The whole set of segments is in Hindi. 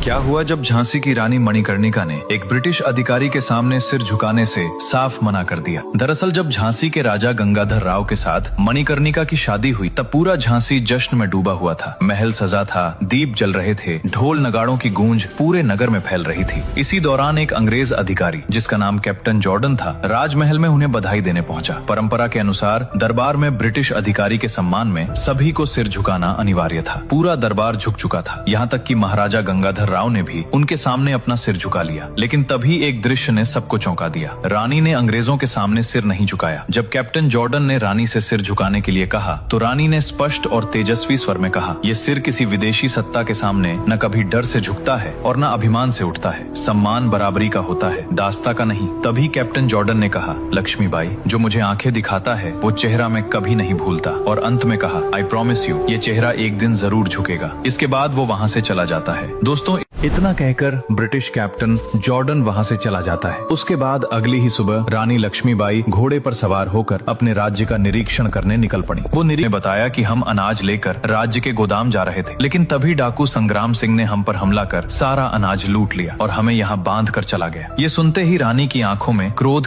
क्या हुआ जब झांसी की रानी मणिकर्णिका ने एक ब्रिटिश अधिकारी के सामने सिर झुकाने से साफ मना कर दिया। दरअसल जब झांसी के राजा गंगाधर राव के साथ मणिकर्णिका की शादी हुई तब पूरा झांसी जश्न में डूबा हुआ था। महल सजा था, दीप जल रहे थे, ढोल नगाड़ों की गूंज पूरे नगर में फैल रही थी। इसी दौरान एक अंग्रेज अधिकारी जिसका नाम कैप्टन जॉर्डन था, राजमहल में उन्हें बधाई देने पहुंचा। परंपरा के अनुसार दरबार में ब्रिटिश अधिकारी के सम्मान में सभी को सिर झुकाना अनिवार्य था। पूरा दरबार झुक चुका था, यहाँ तक कि महाराजा गंगाधर राव ने भी उनके सामने अपना सिर झुका लिया। लेकिन तभी एक दृश्य ने सबको चौंका दिया। रानी ने अंग्रेजों के सामने सिर नहीं झुकाया। जब कैप्टन जॉर्डन ने रानी से सिर झुकाने के लिए कहा तो रानी ने स्पष्ट और तेजस्वी स्वर में कहा, ये सिर किसी विदेशी सत्ता के सामने न कभी डर से झुकता है और न अभिमान से उठता है। सम्मान बराबरी का होता है, दास्ता का नहीं। तभी कैप्टन जॉर्डन ने कहा, लक्ष्मीबाई, जो मुझे आंखें दिखाता है वो चेहरा मैं कभी नहीं भूलता। और अंत में कहा, आई प्रॉमिस यू, ये चेहरा एक दिन जरूर झुकेगा। इसके बाद वो वहाँ से चला जाता है। दोस्तों, इतना कहकर ब्रिटिश कैप्टन जॉर्डन वहाँ से चला जाता है। उसके बाद अगली ही सुबह रानी लक्ष्मीबाई घोड़े पर सवार होकर अपने राज्य का निरीक्षण करने निकल पड़ी। वो ने बताया कि हम अनाज लेकर राज्य के गोदाम जा रहे थे, लेकिन तभी डाकू संग्राम सिंह ने हम पर हमला कर सारा अनाज लूट लिया और हमें यहाँ बांध कर चला गया। ये सुनते ही रानी की आंखों में क्रोध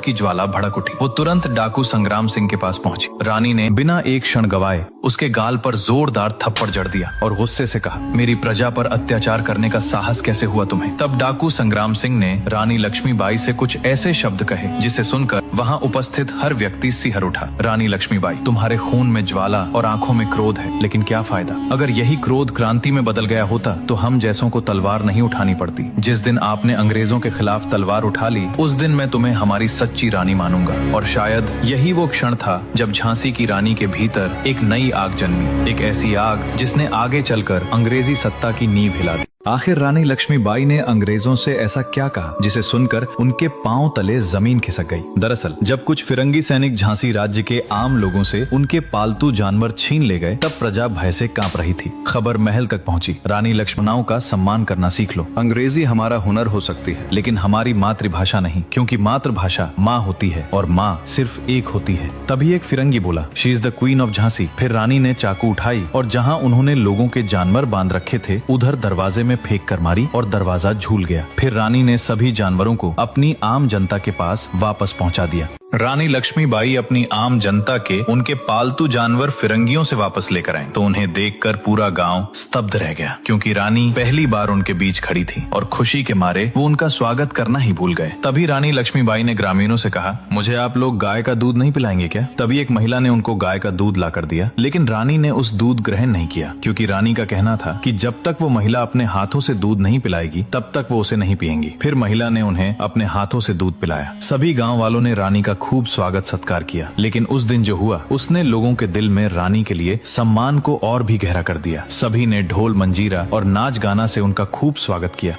की ज्वाला भड़क उठी। वो तुरंत डाकू संग्राम सिंह के पास पहुंची। रानी ने बिना एक क्षण गवाए उसके गाल पर जोरदार थप्पड़ जड़ दिया और गुस्से से कहा, मेरी प्रजा पर अत्याचार करने का साहस कैसे हुआ तुम्हें? तब डाकू संग्राम सिंह ने रानी लक्ष्मीबाई से कुछ ऐसे शब्द कहे जिसे सुनकर वहाँ उपस्थित हर व्यक्ति सिहर उठा। रानी लक्ष्मीबाई, तुम्हारे खून में ज्वाला और आंखों में क्रोध है, लेकिन क्या फायदा? अगर यही क्रोध क्रांति में बदल गया होता तो हम जैसों को तलवार नहीं उठानी पड़ती। जिस दिन आपने अंग्रेजों के खिलाफ तलवार उठा ली उस दिन मैं तुम्हें हमारी सच्ची रानी मानूंगा। और शायद यही वो क्षण था जब झांसी की रानी के भीतर एक नई आग जन्मी, एक ऐसी आग जिसने आगे चलकर अंग्रेजी सत्ता की नींव हिला दी। आखिर रानी लक्ष्मीबाई ने अंग्रेजों से ऐसा क्या कहा जिसे सुनकर उनके पांव तले जमीन खिसक गई? दरअसल जब कुछ फिरंगी सैनिक झांसी राज्य के आम लोगों से उनके पालतू जानवर छीन ले गए तब प्रजा भय से कांप रही थी। खबर महल तक पहुंची, रानी लक्ष्मणाओं का सम्मान करना सीख लो। अंग्रेजी हमारा हुनर हो सकती है लेकिन हमारी मातृभाषा नहीं, क्योंकि मातृभाषा माँ होती है और माँ सिर्फ एक होती है। तभी एक फिरंगी बोला, she is the queen of Jhansi. फिर रानी ने चाकू उठाई और जहाँ उन्होंने लोगों के जानवर बांध रखे थे उधर दरवाजे में फेंक कर मारी और दरवाजा झूल गया। फिर रानी ने सभी जानवरों को अपनी आम जनता के पास वापस पहुंचा दिया। रानी लक्ष्मीबाई अपनी आम जनता के उनके पालतू जानवर फिरंगियों से वापस लेकर आए तो उन्हें देखकर पूरा गांव स्तब्ध रह गया, क्योंकि रानी पहली बार उनके बीच खड़ी थी और खुशी के मारे वो उनका स्वागत करना ही भूल गए। तभी रानी लक्ष्मीबाई ने ग्रामीणों से कहा, मुझे आप लोग गाय का दूध नहीं पिलाएंगे क्या? तभी एक महिला ने उनको गाय का दूध ला कर दिया, लेकिन रानी ने उस दूध ग्रहण नहीं किया, क्योंकि रानी का कहना था कि जब तक वो महिला अपने हाथों से दूध नहीं पिलाएगी तब तक वो उसे नहीं पिएंगी। फिर महिला ने उन्हें अपने हाथों से दूध पिलाया। सभी गाँव वालों ने रानी का खूब स्वागत सत्कार किया, लेकिन उस दिन जो हुआ उसने लोगों के दिल में रानी के लिए सम्मान को और भी गहरा कर दिया। सभी ने ढोल मंजीरा और नाच गाना से उनका खूब स्वागत किया।